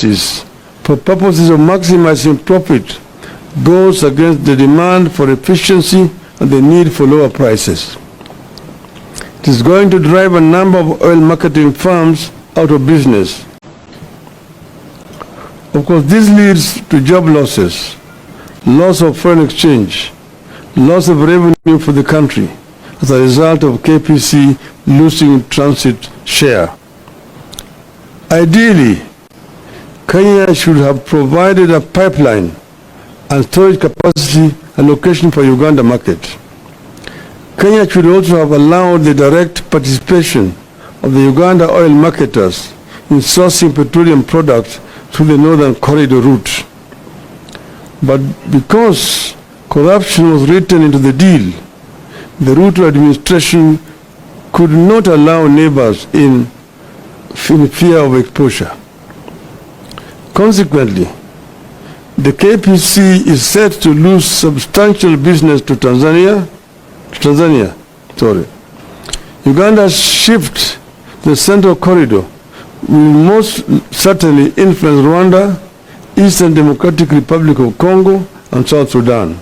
tendencies for purposes of maximizing profit goes against the demand for efficiency and the need for lower prices. It is going to drive a number of oil marketing firms out of business. Of course, this leads to job losses, loss of foreign exchange, loss of revenue for the country as a result of KPC losing transit share. Ideally, Kenya should have provided a pipeline and storage capacity allocation for Uganda market. Kenya should also have allowed the direct participation of the Uganda oil marketers in sourcing petroleum products through the Northern Corridor route. But because corruption was written into the deal, the Ruto administration could not allow neighbors in fear of exposure. Consequently, the KPC is set to lose substantial business to Tanzania. Uganda's shift to the Central Corridor will most certainly influence Rwanda, Eastern Democratic Republic of Congo, and South Sudan.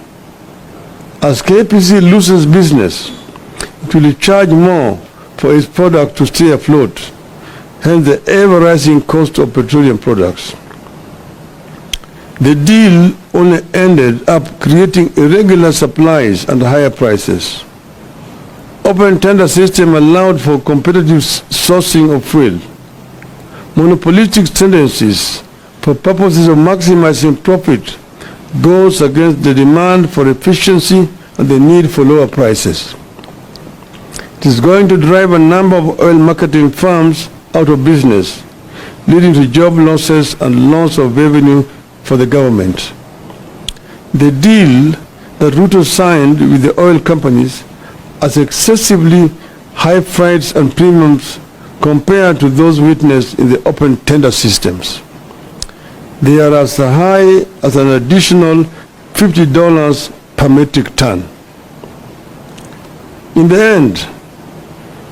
As KPC loses business, it will charge more for its product to stay afloat, hence the ever-rising cost of petroleum products. The deal only ended up creating irregular supplies and higher prices. Open tender system allowed for competitive sourcing of fuel. Monopolistic tendencies for purposes of maximizing profit goes against the demand for efficiency and the need for lower prices. It is going to drive a number of oil marketing firms out of business, leading to job losses and loss of revenue for the government. The deal that Ruto signed with the oil companies has excessively high freights and premiums compared to those witnessed in the open tender systems. They are as high as an additional $50 per metric ton. In the end,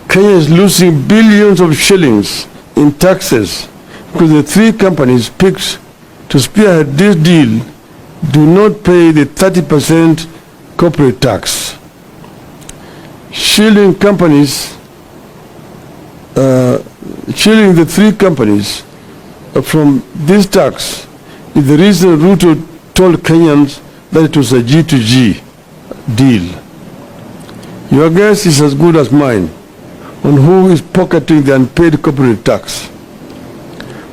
Kenya is losing billions of shillings in taxes because the three companies picked to spearhead this deal do not pay the 30% corporate tax. Shielding the three companies from this tax is the reason Ruto told Kenyans that it was a G2G deal. Your guess is as good as mine on who is pocketing the unpaid corporate tax.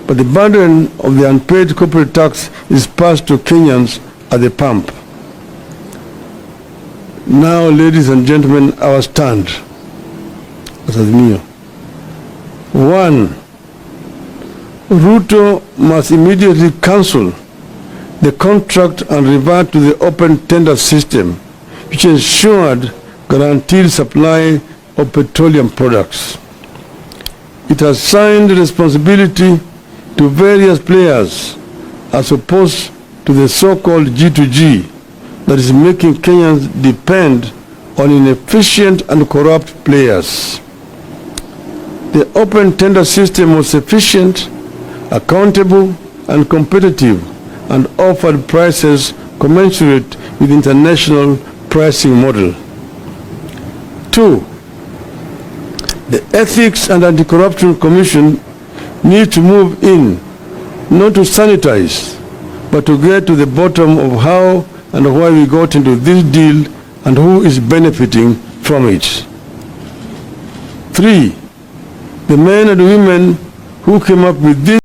But the burden of the unpaid corporate tax is passed to Kenyans at the pump. Now, ladies and gentlemen, our stand as azimio. 1. Ruto must immediately cancel the contract and revert to the open tender system, which ensured guaranteed supply of petroleum products. It has assigned responsibility to various players as opposed to the so-called G2G that is making Kenyans depend on inefficient and corrupt players. The open tender system was efficient, accountable, and competitive, and offered prices commensurate with international pricing model. 2. The Ethics and Anti-Corruption Commission needs to move in, not to sanitize, but to get to the bottom of how and why we got into this deal and who is benefiting from it. 3. The men and women who came up with this